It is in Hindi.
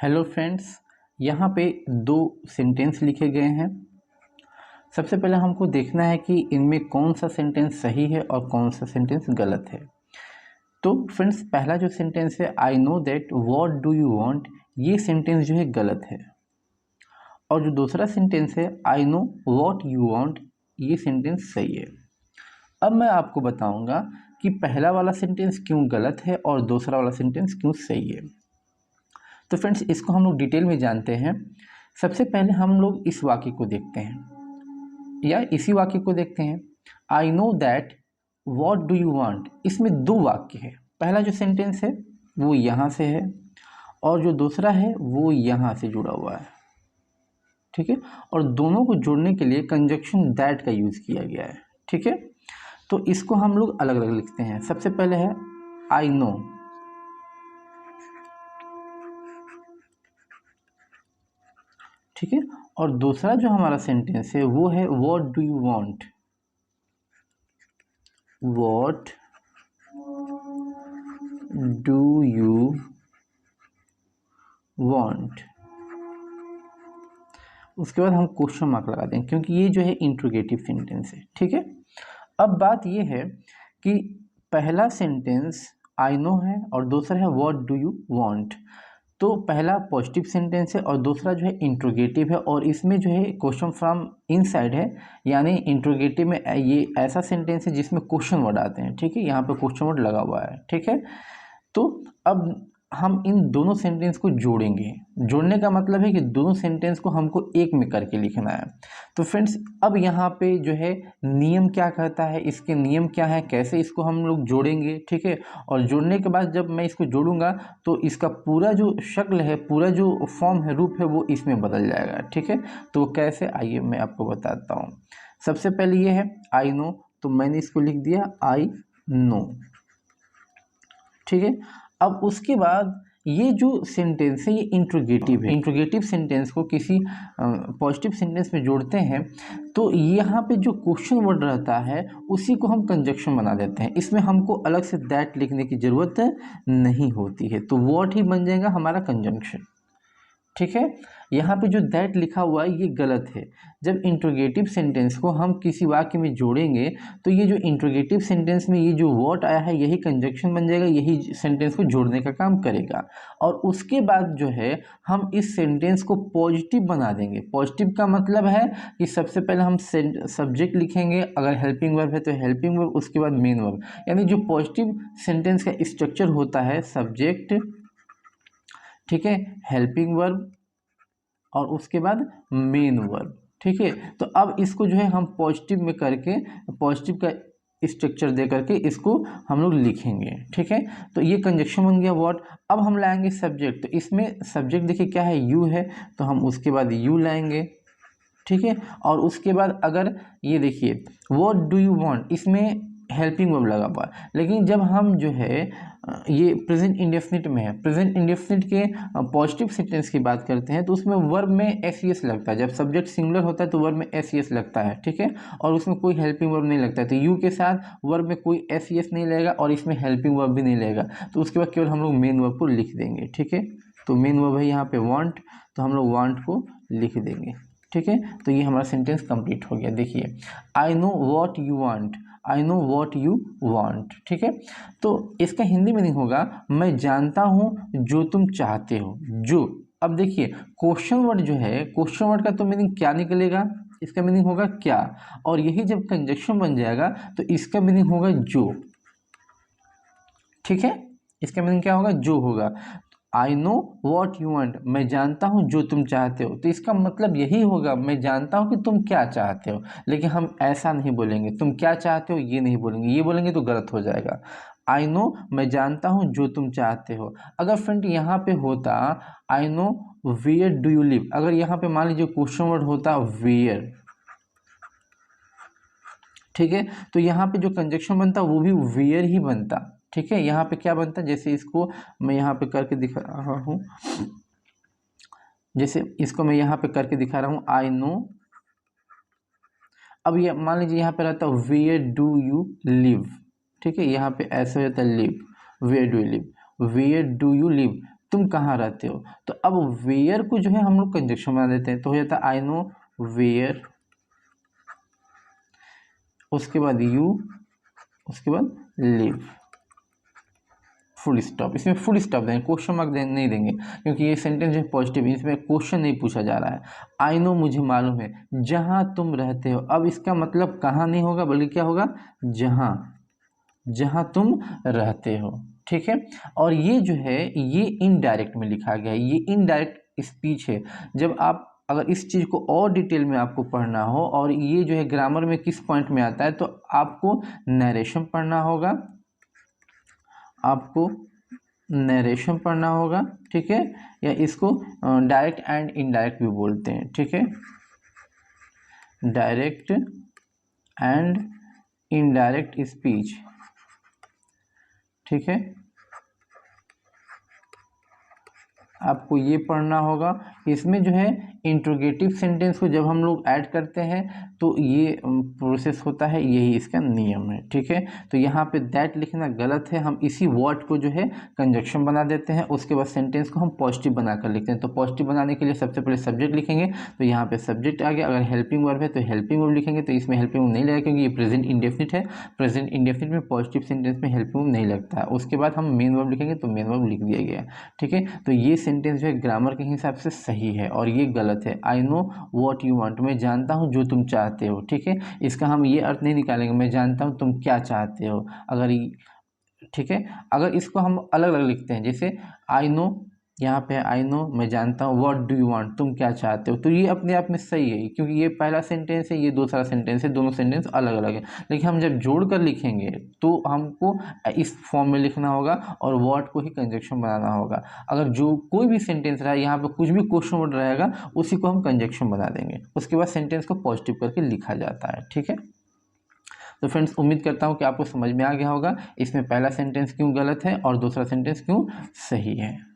हेलो फ्रेंड्स, यहाँ पे दो सेंटेंस लिखे गए हैं। सबसे पहले हमको देखना है कि इनमें कौन सा सेंटेंस सही है और कौन सा सेंटेंस गलत है। तो फ्रेंड्स, पहला जो सेंटेंस है I know that what do you want, ये सेंटेंस जो है गलत है। और जो दूसरा सेंटेंस है I know what you want, ये सेंटेंस सही है। अब मैं आपको बताऊंगा कि पहला वाला सेंटेंस क्यों गलत है और दूसरा वाला सेंटेंस क्यों सही है। तो फ्रेंड्स, इसको हम लोग डिटेल में जानते हैं। सबसे पहले हम लोग इस वाक्य को देखते हैं या इसी वाक्य को देखते हैं। I know that what do you want, इसमें दो वाक्य है। पहला जो सेंटेंस है वो यहाँ से है और जो दूसरा है वो यहाँ से जुड़ा हुआ है, ठीक है। और दोनों को जोड़ने के लिए कंजक्शन दैट का यूज़ किया गया है, ठीक है। तो इसको हम लोग अलग अलग लिखते हैं। सबसे पहले है आई नो, ठीक है। और दूसरा जो हमारा सेंटेंस है वो है what do you want, what do you want. उसके बाद हम क्वेश्चन मार्क लगा देंगे क्योंकि ये जो है इंट्रोगेटिव सेंटेंस है, ठीक है। अब बात ये है कि पहला सेंटेंस आई नो है और दूसरा है व्हाट डू यू वांट। तो पहला पॉजिटिव सेंटेंस है और दूसरा जो है इंट्रोगेटिव है और इसमें जो है क्वेश्चन फ्रॉम इनसाइड है, यानी इंट्रोगेटिव में ये ऐसा सेंटेंस है जिसमें क्वेश्चन वर्ड आते हैं, ठीक है। यहाँ पे क्वेश्चन वर्ड लगा हुआ है, ठीक है। तो अब हम इन दोनों सेंटेंस को जोड़ेंगे। जोड़ने का मतलब है कि दोनों सेंटेंस को हमको एक में करके लिखना है। तो फ्रेंड्स, अब यहाँ पे जो है नियम क्या कहता है, इसके नियम क्या है, कैसे इसको हम लोग जोड़ेंगे, ठीक है। और जोड़ने के बाद जब मैं इसको जोड़ूंगा तो इसका पूरा जो शक्ल है, पूरा जो फॉर्म है, रूप है, वो इसमें बदल जाएगा, ठीक है। तो कैसे, आइए मैं आपको बताता हूँ। सबसे पहले ये है आई नो, तो मैंने इसको लिख दिया आई नो, ठीक है। अब उसके बाद ये जो सेंटेंस है ये इंट्रोगेटिव है। इंट्रोगेटिव सेंटेंस को किसी पॉजिटिव सेंटेंस में जोड़ते हैं तो यहाँ पे जो क्वेश्चन वर्ड रहता है उसी को हम कंजक्शन बना देते हैं। इसमें हमको अलग से दैट लिखने की ज़रूरत नहीं होती है, तो व्हाट ही बन जाएगा हमारा कंजंक्शन, ठीक है। यहाँ पे जो दैट लिखा हुआ है ये गलत है। जब इंट्रोगेटिव सेंटेंस को हम किसी वाक्य में जोड़ेंगे तो ये जो इंट्रोगेटिव सेंटेंस में ये जो वर्ड आया है यही कंजक्शन बन जाएगा, यही सेंटेंस को जोड़ने का काम करेगा। और उसके बाद जो है हम इस सेंटेंस को पॉजिटिव बना देंगे। पॉजिटिव का मतलब है कि सबसे पहले हम सब्जेक्ट लिखेंगे, अगर हेल्पिंग वर्ब है तो हेल्पिंग वर्ब, उसके बाद मेन वर्ब। यानी जो पॉजिटिव सेंटेंस का स्ट्रक्चर होता है सब्जेक्ट, ठीक है, हेल्पिंग वर्ब और उसके बाद मेन वर्ब, ठीक है। तो अब इसको जो है हम पॉजिटिव में करके, पॉजिटिव का स्ट्रक्चर दे करके इसको हम लोग लिखेंगे, ठीक है। तो ये कंजक्शन बन गया व्हाट। अब हम लाएंगे सब्जेक्ट, तो इसमें सब्जेक्ट देखिए क्या है, यू है, तो हम उसके बाद यू लाएंगे, ठीक है। और उसके बाद अगर ये देखिए व्हाट डू यू वांट, इसमें हेल्पिंग वर्ब लगा हुआ है। लेकिन जब हम जो है ये प्रेजेंट इंडेफिनिट में है, प्रेजेंट इंडेफिनिट के पॉजिटिव सेंटेंस की बात करते हैं तो उसमें वर्ब में एस ई एस लगता है। जब सब्जेक्ट सिंगुलर होता है तो वर्ब में एस ई एस लगता है, ठीक है। और उसमें कोई हेल्पिंग वर्ब नहीं लगता है, तो यू के साथ वर्ब में कोई एस ई एस नहीं लगेगा और इसमें हेल्पिंग वर्ब भी नहीं लगेगा। तो उसके बाद केवल हम लोग मेन वर्ब को लिख देंगे, ठीक है। तो मेन वर्ब है यहाँ पे वांट, तो हम लोग वांट को लिख देंगे, ठीक है। तो ये हमारा सेंटेंस कंप्लीट हो गया। देखिए I know what you want, I know what you want, ठीक है। तो इसका हिंदी मीनिंग होगा मैं जानता हूँ जो तुम चाहते हो। जो, अब देखिए क्वेश्चन वर्ड जो है, क्वेश्चन वर्ड का तो मीनिंग क्या निकलेगा, इसका मीनिंग होगा क्या, और यही जब कंजक्शन बन जाएगा तो इसका मीनिंग होगा जो, ठीक है। इसका मीनिंग क्या होगा, जो होगा। I know what you want, मैं जानता हूँ जो तुम चाहते हो, तो इसका मतलब यही होगा मैं जानता हूँ कि तुम क्या चाहते हो। लेकिन हम ऐसा नहीं बोलेंगे, तुम क्या चाहते हो ये नहीं बोलेंगे, ये बोलेंगे तो गलत हो जाएगा। आई नो, मैं जानता हूँ जो तुम चाहते हो। अगर फ्रेंड यहाँ पे होता I know where do you live, अगर यहाँ पे मान लीजिए क्वेश्चन वर्ड होता वेयर, ठीक है, तो यहाँ पे जो कंजक्शन बनता वो भी वेयर ही बनता, ठीक है। यहाँ पे क्या बनता, जैसे इसको मैं यहाँ पे करके दिखा रहा हूँ, जैसे इसको मैं यहाँ पे करके दिखा रहा हूँ आई नो। अब ये मान लीजिए यहाँ पे रहता है वेयर डू यू लिव, ठीक है। यहाँ पे ऐसे हो जाता है live, where do you live, where do you live, तुम कहाँ रहते हो। तो अब वेयर को जो है हम लोग कंजक्शन बना देते हैं, तो हो जाता है आई नो वेयर, उसके बाद यू, उसके बाद लिव, फुल स्टॉप। इसमें फुल स्टॉप देंगे, क्वेश्चन मार्क नहीं देंगे, क्योंकि ये सेंटेंस जो है पॉजिटिव, इसमें क्वेश्चन नहीं पूछा जा रहा है। आई नो मुझे मालूम है, जहाँ तुम रहते हो। अब इसका मतलब कहाँ नहीं होगा, बल्कि क्या होगा, जहाँ, जहाँ तुम रहते हो। ठीक है, और ये जो है ये इनडायरेक्ट में लिखा गया है, ये इनडायरेक्ट स्पीच है। जब आप अगर इस चीज़ को और डिटेल में आपको पढ़ना हो, और ये जो है ग्रामर में किस पॉइंट में आता है, तो आपको नरेशन पढ़ना होगा, आपको नरेशन पढ़ना होगा। ठीक है, या इसको डायरेक्ट एंड इनडायरेक्ट भी बोलते हैं। ठीक है, डायरेक्ट एंड इनडायरेक्ट स्पीच। ठीक है, आपको ये पढ़ना होगा। इसमें जो है इंट्रोगेटिव सेंटेंस को जब हम लोग ऐड करते हैं तो ये प्रोसेस होता है, यही इसका नियम है। ठीक है, तो यहाँ पे दैट लिखना गलत है, हम इसी वर्ड को जो है कंजक्शन बना देते हैं, उसके बाद सेंटेंस को हम पॉजिटिव बनाकर लिखते हैं। तो पॉजिटिव बनाने के लिए सबसे पहले सब्जेक्ट लिखेंगे, तो यहाँ पे सब्जेक्ट आ गया। अगर हेल्पिंग वर्ब है तो हेल्पिंग वर्ब लिखेंगे, तो इसमें हेल्पिंग वर्ब नहीं लगेगा क्योंकि ये प्रेजेंट इंडेफिनिट है। प्रेजेंट इंडेफिनिट में पॉजिटिव सेंटेंस में हेल्पिंग वर्ब नहीं लगता है। उसके बाद हम मेन वर्ब लिखेंगे, तो मेन वर्ब लिख दिया गया। ठीक है, तो ये सेंटेंस जो है ग्रामर के हिसाब से सही है और ये गलत है। I know what you want, मैं जानता हूँ जो तुम चाहते हो। ठीक है, इसका हम ये अर्थ नहीं निकालेंगे मैं जानता हूँ तुम क्या चाहते हो। अगर ठीक है, अगर इसको हम अलग अलग लिखते हैं, जैसे आई नो, यहाँ पे आई नो मैं जानता हूँ, व्हाट डू यू वांट तुम क्या चाहते हो, तो ये अपने आप में सही है क्योंकि ये पहला सेंटेंस है, ये दूसरा सेंटेंस है, दोनों सेंटेंस अलग अलग है। लेकिन हम जब जोड़ कर लिखेंगे तो हमको इस फॉर्म में लिखना होगा और वर्ड को ही कंजक्शन बनाना होगा। अगर जो कोई भी सेंटेंस रहा, यहाँ पर कुछ भी क्वेश्चन वर्ड रहेगा, उसी को हम कंजक्शन बना देंगे, उसके बाद सेंटेंस को पॉजिटिव करके लिखा जाता है। ठीक है, तो फ्रेंड्स उम्मीद करता हूँ कि आपको समझ में आ गया होगा इसमें पहला सेंटेंस क्यों गलत है और दूसरा सेंटेंस क्यों सही है।